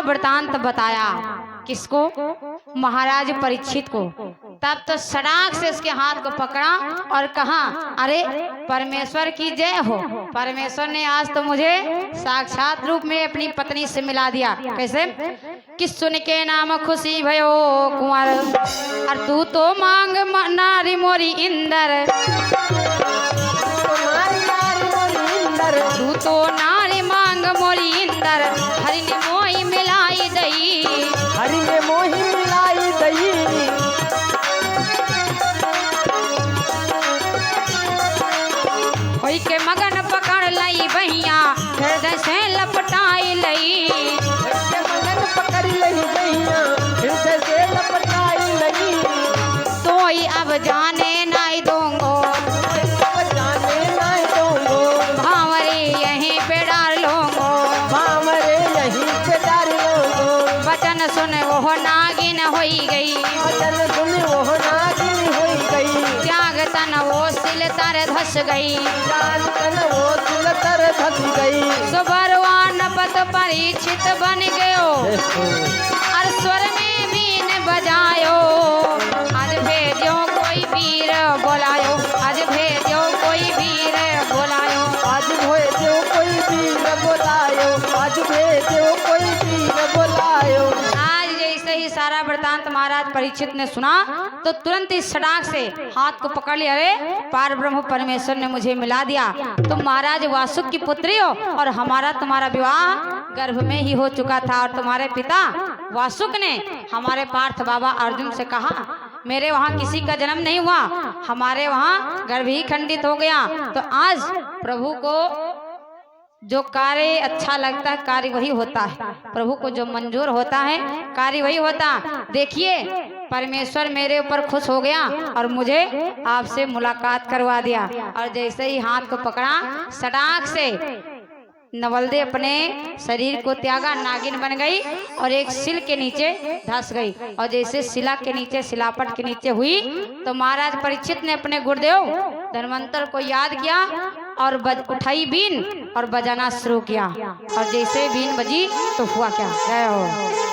वृतांत बताया। किसको? महाराज परीक्षित को। तब तो सड़ाक से उसके हाथ को पकड़ा और कहा, अरे परमेश्वर की जय हो, परमेश्वर ने आज तो मुझे साक्षात रूप में अपनी पत्नी से मिला दिया। कैसे? कि सुन के नाम खुशी भयो कुंवर, और तू तो मांग नारी मोरी इंदर, तू तो नारी मांग मोरी इंदर, हरि ने मोही मिलाई दई, हरि ने मोही मिलाई दई। कोई के मगन पकड़ लई बहिया, हृदय से लपटाई लई, मगन पकड़ लई बहिया, हृदय से लपटाई लई। सोई अब जाने नहीं दूंगो, अब जाने नहीं दूंगो, भावरे यहीं पे डाल लूंगो, भावरे यहीं पे डाल लूंगो। वचन सुन वो नागिन होई गई, वचन सुन वो नागिन होई गई, त्याग तन वो सिल तर धस गई, जान तन वो सिल तर धस गई। सुबरवान पत परीक्षित बन गयो, और स्वर में बीन बजायो, आज भेजो कोई वीर बोलायो, आज भेजो कोई वीर बोलायो, आज भेजो कोई वीर बोलायो, आज भेजो कोई वीर बोलायो। आज जैसे ही सारा वृतांत महाराज परीक्षित ने सुना तो तुरंत इस सड़ाक से हाथ को पकड़ लिया, अरे पार ब्रह्म परमेश्वर ने मुझे मिला दिया, तुम महाराज वासुक की पुत्री हो और हमारा तुम्हारा विवाह गर्भ में ही हो चुका था, और तुम्हारे पिता वासुक ने हमारे पार्थ बाबा अर्जुन से कहा, मेरे वहाँ किसी का जन्म नहीं हुआ, हमारे वहाँ गर्भ ही खंडित हो गया। तो आज प्रभु को जो कार्य अच्छा लगता है कार्य वही होता है, प्रभु को जो मंजूर होता है कार्य वही होता। देखिए परमेश्वर मेरे ऊपर खुश हो गया और मुझे आपसे मुलाकात करवा दिया, और जैसे ही हाथ को पकड़ा सटाक से नवलदे अपने शरीर को त्यागा, नागिन बन गई और एक सिल के नीचे धस गई, और जैसे शिला के नीचे शिलापट के नीचे हुई तो महाराज परीक्षित ने अपने गुरुदेव धन्वंतर को याद किया और उठाई बीन और बजाना शुरू किया, और जैसे बीन बजी तो हुआ क्या, जय हो।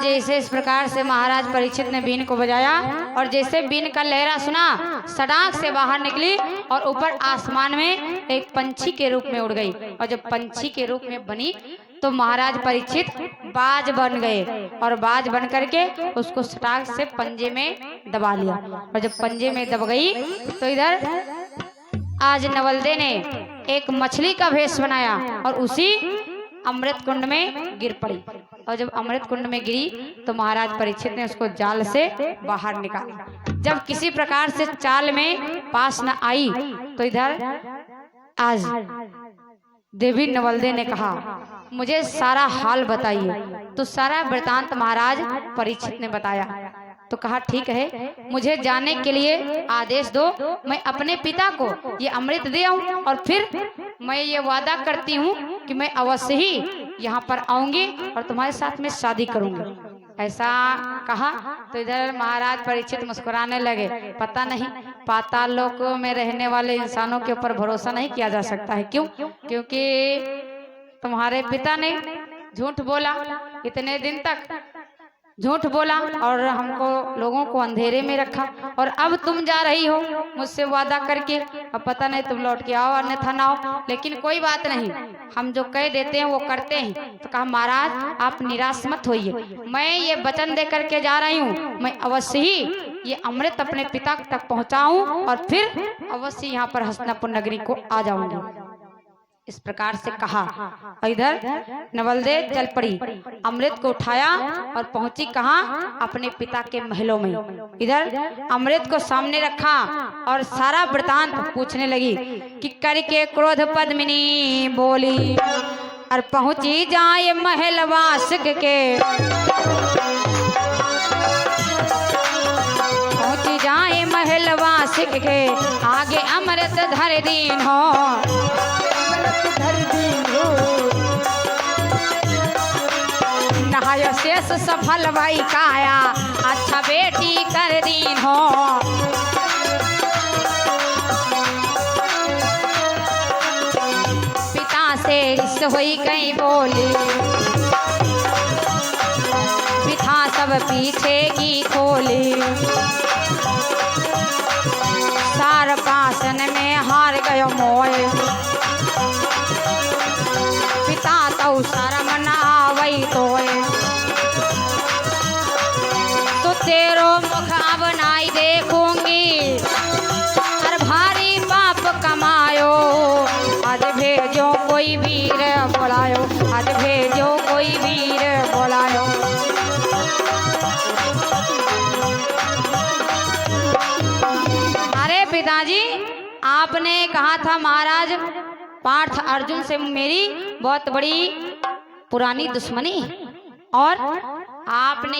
जैसे इस प्रकार से महाराज परीक्षित ने बीन को बजाया, और जैसे बीन का लहरा सुना सड़ाक से बाहर निकली और ऊपर आसमान में एक पंछी के रूप में उड़ गई, और जब पंछी के रूप में बनी तो महाराज परीक्षित बाज बन गए, और बाज बन करके उसको सटाक से पंजे में दबा लिया, और जब पंजे में दब गई तो इधर आज नवलदे ने एक मछली का भेष बनाया और उसी अमृत कुंड में गिर पड़ी, और जब अमृत कुंड में गिरी तो महाराज परीक्षित ने उसको जाल से बाहर निकाला। जब किसी प्रकार से चाल में पास न आई तो इधर आज देवी नवलदे ने कहा, मुझे सारा हाल बताइए। तो सारा वृतांत महाराज परीक्षित ने बताया, तो कहा ठीक है, मुझे जाने के लिए आदेश दो, मैं अपने पिता को ये अमृत दे आऊं और फिर मैं ये वादा करती हूँ कि मैं अवश्य ही यहाँ पर आऊंगी और तुम्हारे साथ में शादी करूंगी। ऐसा कहा तो इधर महाराज परीक्षित मुस्कुराने लगे। पता नहीं, पाताल लोक में रहने वाले इंसानों के ऊपर भरोसा नहीं किया जा सकता है। क्यों? क्योंकि तुम्हारे पिता ने झूठ बोला, इतने दिन तक झूठ बोला और हमको लोगों को अंधेरे में रखा, और अब तुम जा रही हो मुझसे वादा करके, अब पता नहीं तुम लौट के आओ अन्यथा ना हो, लेकिन कोई बात नहीं, हम जो कह देते हैं वो करते हैं। तो कहा महाराज आप निराश मत होइए, मैं ये वचन दे करके जा रही हूँ, मैं अवश्य ही ये अमृत अपने पिता तक पहुँचाऊँ और फिर अवश्य यहाँ पर हस्तिनापुर नगरी को आ जाऊंगी। इस प्रकार से कहा और इधर नवलदे चल पड़ी, अमृत को उठाया और पहुंची कहाँ, अपने पिता के महलों में। इधर अमृत को सामने रखा और सारा वृतांत पूछने लगी कि करके क्रोध पद्मिनी बोली, और पहुंची जाए महलवास के, पहुंची जाए महलवास के, आगे अमृत धर दीन हो, नहाय शेष सफल भाई काया, अच्छा बेटी कर दीन हो। पिता से रिस हुई कहीं बोली, पिता सब पीछे की खोली, सार पासन में हार गयो मोय, पिता तो शर्म ना आवई तोय, तो तेरो मुख अब नाई देखूंगी, और भारी पाप कमायो, आज भेजो कोई वीर बोलायो, आज भेजो कोई वीर बोलायो। अरे पिताजी आपने कहा था महाराज पार्थ अर्जुन से मेरी बहुत बड़ी पुरानी दुश्मनी, और आपने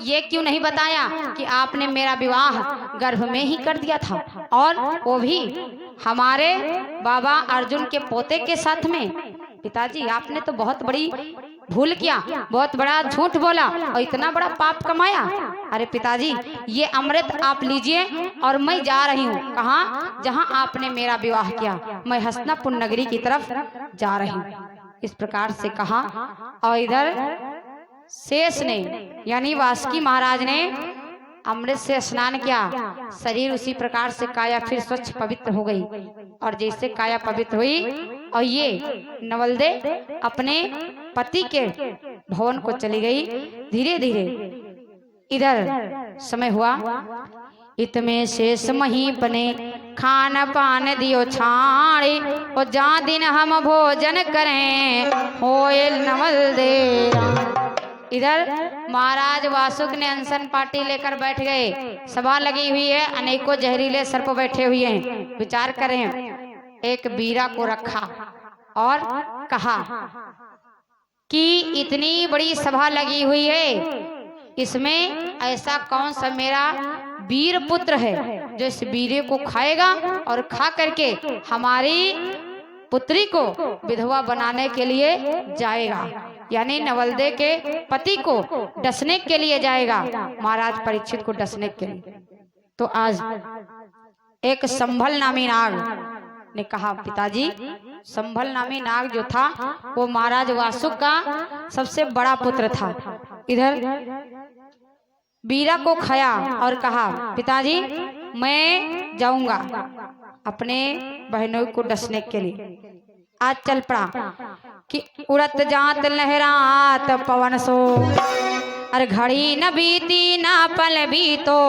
ये क्यों नहीं बताया कि आपने मेरा विवाह गर्भ में ही कर दिया था, और वो भी हमारे बाबा अर्जुन के पोते के साथ में। पिताजी आपने तो बहुत बड़ी भूल किया, बहुत बड़ा झूठ बोला और इतना बड़ा पाप कमाया। अरे पिताजी ये अमृत आप लीजिए और मैं जा रही हूँ, कहाँ, जहाँ आपने मेरा विवाह किया, मैं हस्तिनापुर नगरी की तरफ जा रही हूँ। इस प्रकार से कहा और इधर शेष ने यानी वासुकी महाराज ने अमृत से स्नान किया, शरीर उसी प्रकार से काया फिर स्वच्छ पवित्र हो गई, और जैसे काया पवित्र हुई और ये नवलदे अपने पति के भवन को चली गई। धीरे धीरे इधर समय हुआ, इतमें शेष मही बने खान पान दियो छाड़ी, और जा दिन हम भोजन करें होए नवलदे। इधर महाराज वासुक ने अनशन पार्टी लेकर बैठ गए, सभा लगी हुई है, अनेकों जहरीले सर्प बैठे हुए हैं, विचार करें। एक बीरा को रखा और कहा कि इतनी बड़ी सभा लगी हुई है, इसमें ऐसा कौन सा मेरा वीर पुत्र है जो इस बीरे को खाएगा और खा करके हमारी पुत्री को विधवा बनाने के लिए जाएगा, यानी नवलदे के पति को डसने के लिए जाएगा, महाराज परीक्षित को डसने के लिए। तो आज एक संभल नामी नाग ने कहा, पिताजी संभल नामी नाग जो था वो महाराज वासुक का सबसे बड़ा पुत्र था। इधर बीरा को खाया और कहा, पिताजी मैं जाऊंगा अपने बहनों को डसने के लिए। आज चल पड़ा कि उड़त जात लहरात पवन सो, अरे घड़ी न बीती ना पल बीतो,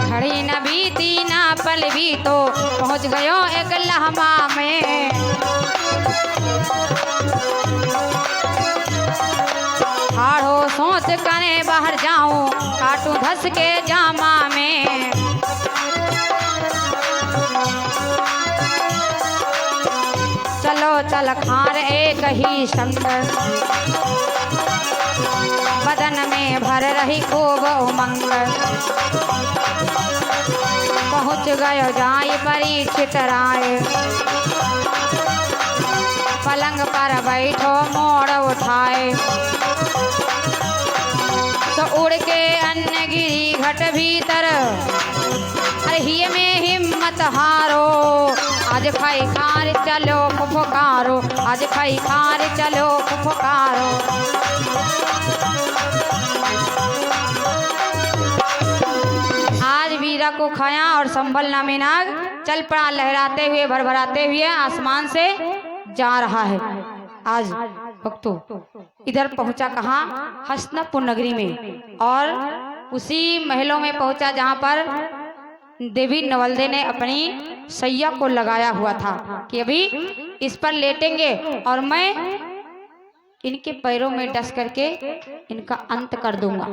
घड़ी न बीती ना पल बीतो, पहुंच गयो एक लहमा में, हाड़ो सोच करे बाहर जाऊं, काटू धस के जामा में, चलो चल खार एक ही संग, बदन में भर रही खूब उमंग, पहुँच गयो जाई परीक्षित राय, पलंग पर बैठो मोड़ उठाए, तो उड़ के अन्न गिरी घट भीतर, अरे हिये में हिम्मत हारो, आज खाई खार चलो फुफकारो, आज खाई खार चलो फुफकारो। आज वीरा को खाया और संभल नामे नाग चल पड़ा लहराते हुए भरभराते हुए आसमान से जा रहा है। आज भक्तों इधर पहुंचा कहाँ? हस्तिनापुर नगरी में, और उसी महलों में पहुंचा जहां पर देवी नवलदे ने अपनी सैया को लगाया हुआ था कि अभी इस पर लेटेंगे और मैं इनके पैरों में डस करके इनका अंत कर दूंगा।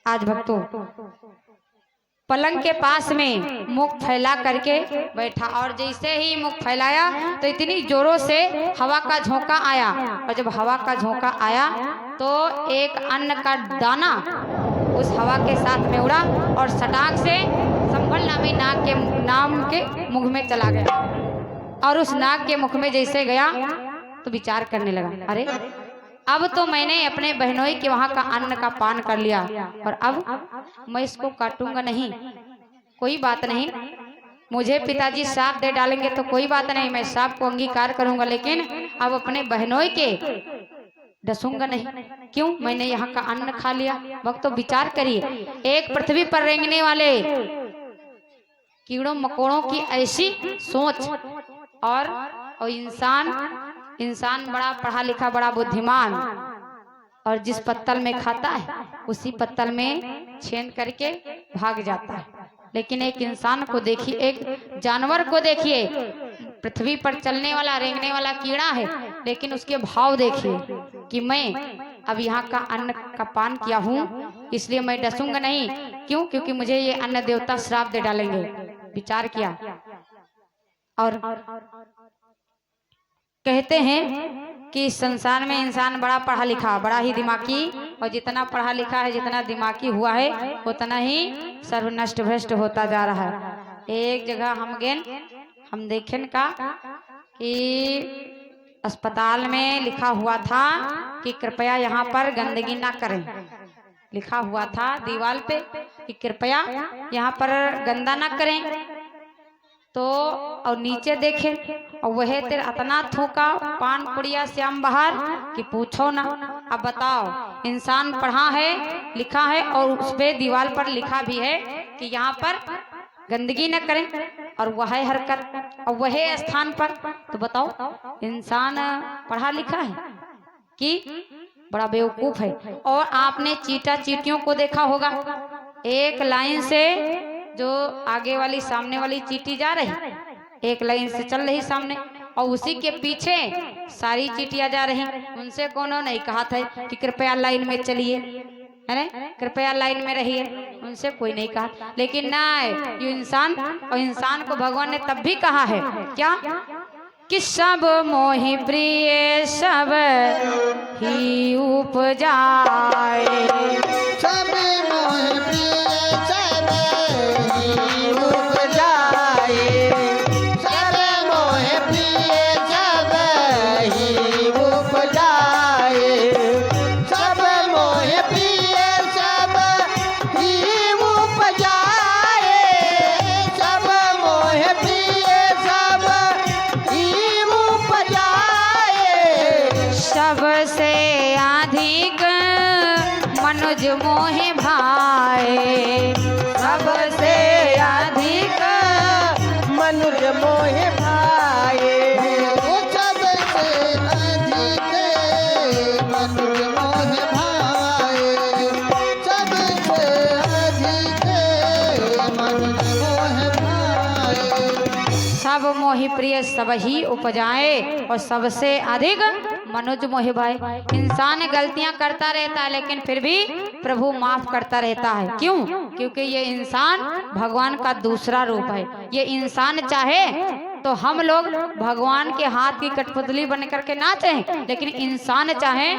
आज भक्तों पलंग के पास में मुख फैला करके बैठा, और जैसे ही मुख फैलाया तो इतनी जोरों से हवा का झोंका आया, और जब हवा का झोंका आया तो एक अन्न का दाना उस हवा के साथ में उड़ा और सटाक से संभल नामी नाग के मुख में चला गया। और उस नाग के मुख में जैसे गया तो विचार करने लगा, अरे अब तो मैंने अपने बहनोई के वहां का अन्न का पान कर लिया, और अब मैं इसको काटूंगा नहीं, कोई बात नहीं, मुझे पिताजी साथ दे डालेंगे तो कोई बात नहीं, मैं साथ को अंगीकार करूंगा, लेकिन अब अपने बहनोई के डसूंगा नहीं। क्यों? मैंने यहाँ का अन्न खा लिया। वक्त तो विचार करिए, एक पृथ्वी पर रेंगने वाले कीड़ों मकोड़ों की ऐसी सोच, और इंसान बड़ा पढ़ा लिखा बड़ा बुद्धिमान, और जिस पत्तल में खाता है उसी पत्तल में छेद करके भाग जाता है। लेकिन एक इंसान को देखिए, एक जानवर को देखिए, पृथ्वी पर चलने वाला रेंगने वाला कीड़ा है, लेकिन उसके भाव देखिए कि मैं अब यहाँ का अन्न का पान किया हूँ इसलिए मैं डसूंगा नहीं। क्यों? क्योंकि मुझे ये अन्न देवता श्राप दे डालेंगे। विचार किया, और कहते हैं कि इस संसार में इंसान बड़ा पढ़ा लिखा बड़ा ही दिमागी, और जितना पढ़ा लिखा है जितना दिमागी हुआ है उतना ही सर्वनष्ट भ्रष्ट होता जा रहा है। एक जगह हम देखें का कि अस्पताल में लिखा हुआ था कि कृपया यहाँ पर गंदगी ना करें, लिखा हुआ था दीवार पे कि कृपया यहाँ पर गंदा ना करें। तो और नीचे देखे और वह तेरे इतना थूका पान पुड़िया श्याम बहार कि पूछो ना। अब बताओ, इंसान पढ़ा है लिखा है और उस पे दीवार पर लिखा भी है कि यहाँ पर गंदगी न करें, और वह हरकत और वह स्थान पर। तो बताओ, इंसान पढ़ा लिखा है कि बड़ा बेवकूफ है। और आपने चीटा चीटियों को देखा होगा, एक लाइन से जो आगे वाली सामने वाली चीटी जा रही, एक लाइन से चल रही सामने, और उसी के पीछे सारी चीटियां जा रही। उनसे कोनो नहीं कहा था कि कृपया लाइन में चलिए, है ना, कृपया लाइन में रहिए, उनसे कोई नहीं कहा। लेकिन ना, ये इंसान, और इंसान को भगवान ने तब भी कहा है क्या कि सब मोहि प्रिय सब ही उपजाए, सब मोहि प्रिय सब ही उपजाए, सब मोहि प्रिय सब ही उपजाए, सब मोहि प्रिय सब ही उपजाए, सब मोहि प्रिय सब ही उपजाए, सबसे अधिक मनुज मोहि भाए, सबसे अधिक मनुज मोहि भाए, सबसे अधिक मनुज मोहि भाए, सबसे अधिक मनुज मोहि भाए, सब मोहि प्रिय सब ही उपजाए, और सबसे अधिक मनुज मोहि भाए। इंसान गलतियां करता रहता है लेकिन फिर भी प्रभु माफ करता रहता है। क्यों? क्योंकि ये इंसान भगवान का दूसरा रूप है। ये इंसान चाहे तो हम लोग भगवान के हाथ की कठपुतली बन करके नाचें, लेकिन इंसान चाहे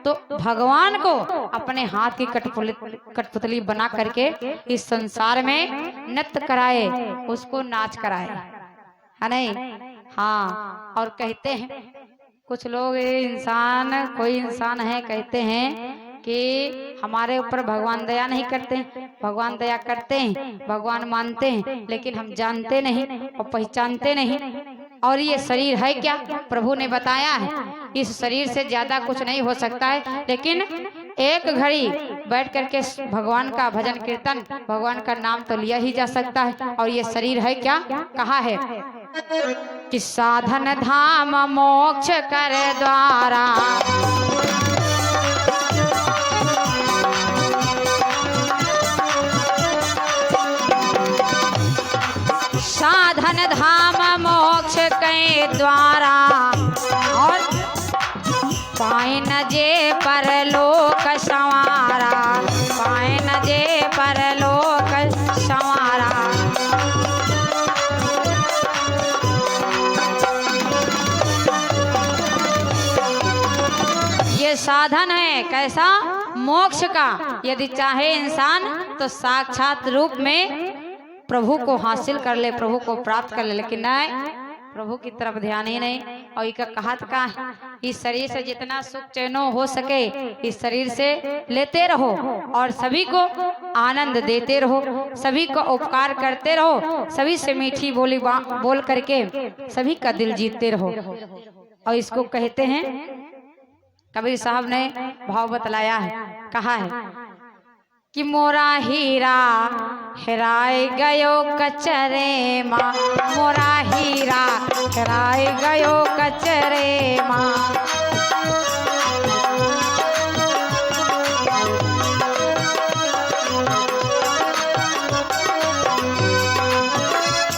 तो भगवान को अपने हाथ की कठपुतली बना करके इस संसार में नृत्य कराए, उसको नाच कराए, है नहीं? हाँ। और कहते हैं कुछ लोग, ये इंसान कोई इंसान है, कहते हैं कि हमारे ऊपर भगवान दया नहीं करते हैं। भगवान दया करते हैं, भगवान मानते हैं, लेकिन हम जानते नहीं और पहचानते नहीं। और ये शरीर है क्या? प्रभु ने बताया है इस शरीर से ज्यादा कुछ नहीं हो सकता है, लेकिन एक घड़ी बैठ करके भगवान का भजन कीर्तन, भगवान का नाम तो लिया ही जा सकता है। और ये शरीर है क्या? कहा है कि साधन धाम मोक्ष कर द्वारा, साधन धाम मोक्ष के द्वारा, और पाए न जे परलोक संवारा, पाए न जे परलोक संवारा। ये साधन है कैसा? मोक्ष का। यदि चाहे इंसान तो साक्षात रूप में प्रभु को हासिल कर ले, प्रभु को प्राप्त कर ले, लेकिन नहीं, प्रभु की तरफ ध्यान ही नहीं। और इका कहत का है इस शरीर से जितना सुख चैनो हो सके इस शरीर से लेते रहो, और सभी को आनंद देते रहो, सभी को उपकार करते रहो, सभी से मीठी बोली बोल करके सभी का दिल जीतते रहो। और इसको कहते हैं, कबीर साहब ने भाव बतलाया है, कहा है कि मोरा हीरा हेराए गयो कचरे माँ, मोरा हीरा हेराए गयो कचरे माँ।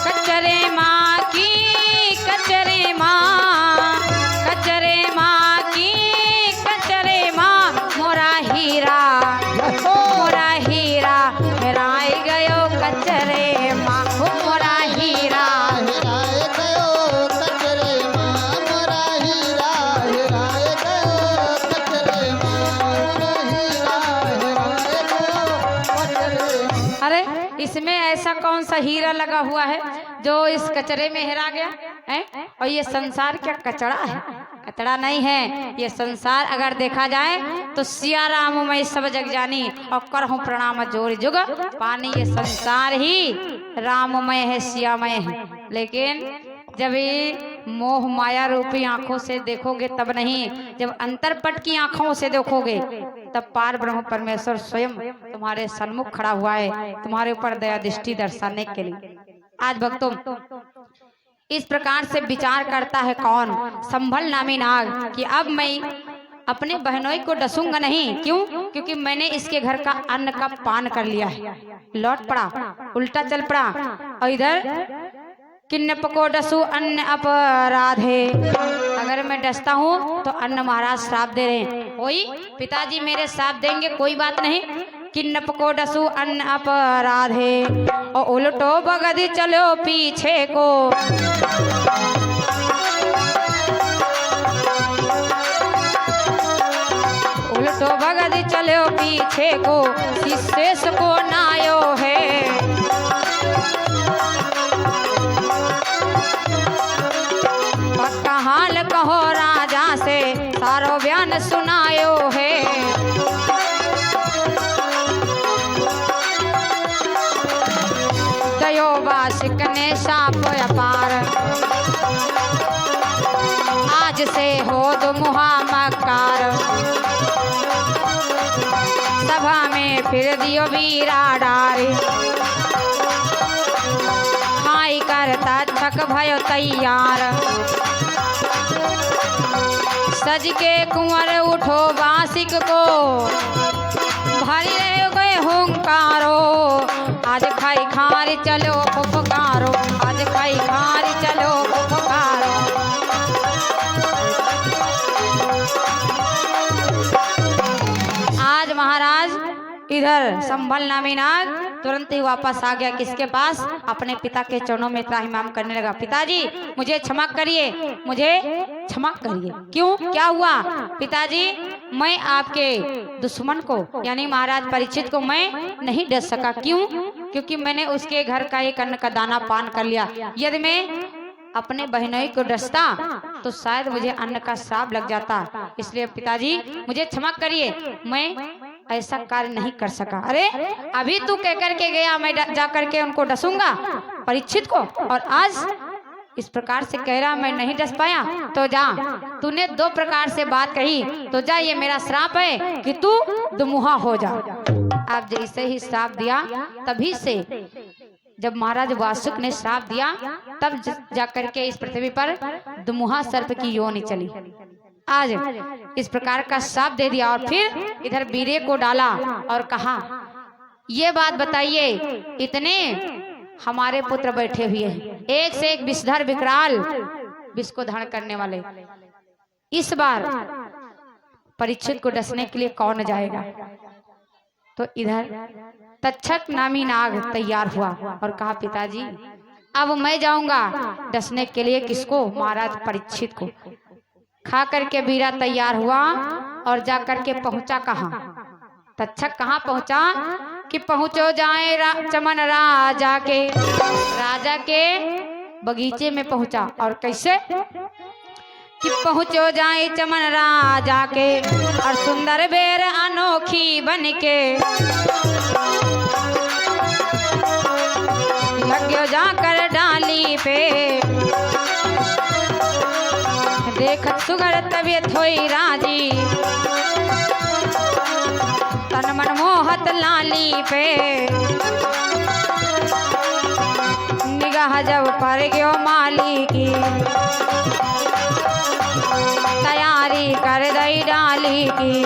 कचरे माँ की, कचरे माँ, कचरे माँ की, कचरे माँ, मोरा हीरा, मोरा हीरा हेराए गयो कचरे माँ, मोरा हीरा हेराए गयो कचरे माँ, मोरा हीरा हेराए गयो कचरे माँ, मोरा हीरा हेराए गयो कचरे माँ। अरे इसमें ऐसा कौन सा हीरा लगा हुआ है जो इस कचरे में हेरा गया है? और ये संसार क्या कचड़ा है? कचड़ा नहीं है ये संसार। अगर देखा जाए तो सिया राम मैं सब जग जानी, और करहूं प्रणाम जोर जुग पानी। ये संसार ही राममय है, सियामय है, लेकिन जब ये मोह माया रूपी आंखों से देखोगे तब नहीं, जब अंतरपट की आंखों से देखोगे तब पार ब्रह्म परमेश्वर स्वयं तुम्हारे सन्मुख खड़ा हुआ है, तुम्हारे ऊपर दया दृष्टि दर्शाने के लिए। आज भक्तों इस प्रकार से विचार करता है कौन? संभल नामी नाग, कि अब मैं अपने बहनोई को डसूंगा नहीं। क्यों? क्योंकि मैंने इसके घर का अन्न का पान कर लिया है। लौट पड़ा, उल्टा चल पड़ा, और इधर किन्न पको डसू अन्न अपराध है। अगर मैं डसता हूँ तो अन्न महाराज श्राप दे रहे हैं। कोई पिताजी मेरे श्राप देंगे, कोई बात नहीं, किन्न पको डसू अन्न अपराध है। और उल्टो बगदी चलो पीछे को, उल्टो भगद चलो पीछे को, शिष्य को नायो है। पक्का हाल कहो राजा से, सारो बयान सुनायो है। दयो वासिक ने साप अपार, आज से हो दो मुहामकार। सभा में फिर दियो वीरा डारे, खाई करता थक भयो तैयार। सज के कुंवर उठो वासिक को, भारी रह गए हुंकारो। आज खाई खारी चलो फुफकारो, आज खाई खारी चलो फुफकारो। आज महाराज इधर संभल नामी नाग तुरंत ही वापस आ गया। किसके पास? अपने पिता के चरणों में त्राहिमाम करने लगा, पिताजी मुझे क्षमा करिए, मुझे क्षमा करिए। क्यों? क्या हुआ? पिताजी मैं आपके दुश्मन को यानी महाराज परीक्षित को मैं नहीं डस सका। क्यों? क्योंकि मैंने उसके घर का एक अन्न का दाना पान कर लिया। यदि मैं अपने बहनोई को डसता तो शायद मुझे अन्न का श्राप लग जाता। इसलिए पिताजी मुझे क्षमा करिए, मैं ऐसा कार्य नहीं कर सका। अरे अभी तू कह करके गया मैं जा करके उनको डसूंगा परीक्षित को, और आज इस प्रकार से कह रहा मैं नहीं डस पाया। तो जा, तूने 2 प्रकार से बात कही, तो जा, ये मेरा श्राप है कि तू दुमुहा हो जा। आप जैसे ही श्राप दिया, तभी से जब महाराज वासुक ने श्राप दिया, तब जा करके इस पृथ्वी पर दुमुहा सर्प की योनि चली। आज इस प्रकार का श्राप दे दिया, और फिर इधर वीरे को डाला और कहा, ये बात बताइए, इतने हमारे पुत्र बैठे हुए हैं, एक से एक विषधर विकराल, विष को धारण करने वाले, इस बार परीक्षित को डसने के लिए कौन जाएगा? तो इधर तक्षक नामी नाग तैयार हुआ और कहा, पिताजी अब मैं जाऊंगा डसने के लिए। किसको? महाराज परीक्षित को। खा करके वीरा तैयार हुआ और जा करके पहुंचा कहाँ? तक्षक कहाँ पहुंचा कि पहुंचो जाए चमन राजा के बगीचे में पहुंचा। और कैसे कि पहुंचो जाए चमन राजा के, और सुंदर बेर अनोखी बनके लग्यो जाकर डाली पे, देखत सुगर तबियत होई राजी, तन मन मोहत लाली पे, निगाह जब पर गयो माली की, तैयारी कर दई डाली की,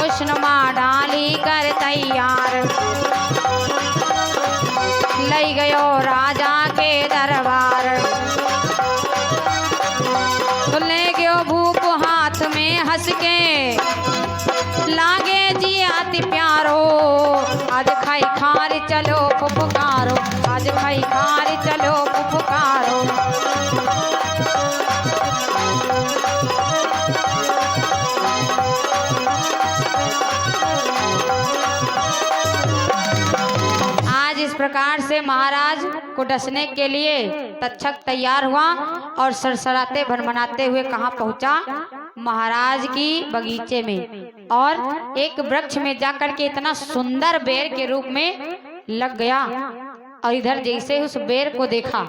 उष्णमा डाली कर तैयार, लई गयो राजा के दरबार, तो ले गयो भूप हाथ में हंस के, लागे जी अति प्यारो, आज खाई खार चलो फुफकारो, आज खाई खार चलो फुफकारो। आज इस प्रकार से महाराज को डसने के लिए तक्षक तैयार हुआ और सरसराते भनभनाते हुए कहाँ पहुंचा? महाराज की बगीचे में, और एक वृक्ष में जाकर के इतना सुंदर बेर के रूप में लग गया। और इधर जैसे उस बेर को देखा,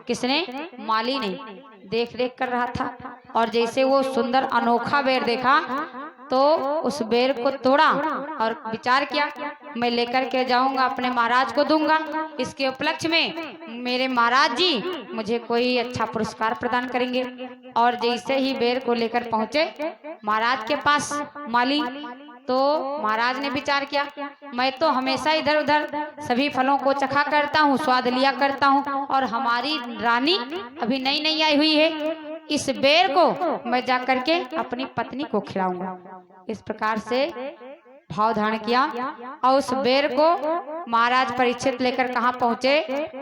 किसने? माली ने देख कर रहा था, और जैसे वो सुंदर अनोखा बेर देखा तो उस बेर को तोड़ा और विचार किया, मैं लेकर के जाऊंगा अपने महाराज को दूंगा, इसके उपलक्ष्य में मेरे महाराज जी मुझे कोई अच्छा पुरस्कार प्रदान करेंगे। और जैसे ही बेर को लेकर पहुंचे महाराज के पास माली, तो महाराज ने विचार किया, मैं तो हमेशा इधर उधर सभी फलों को चखा करता हूँ, स्वाद लिया करता हूँ, और हमारी रानी अभी नई नई आई हुई है, इस बेर को मैं जा करके अपनी पत्नी को खिलाऊंगा। इस प्रकार से भाव धारण किया, और उस बेर को महाराज परीक्षित लेकर कहाँ पहुंचे?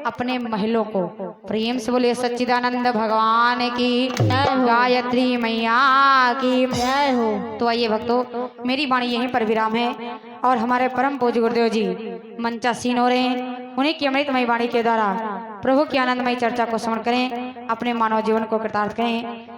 अपने महलों को। प्रेम से बोलिए सच्चिदानंद भगवान की, गायत्री मैया की जय हो। तो आइए भक्तों, मेरी वाणी यहीं पर विराम है, और हमारे परम पूज्य गुरुदेव जी मंचासीन हो रहे हैं, उन्हीं की अमृतमयी वाणी के द्वारा प्रभु की आनंदमयी चर्चा को श्रवण करें, अपने मानव जीवन को कृतार्थ करें।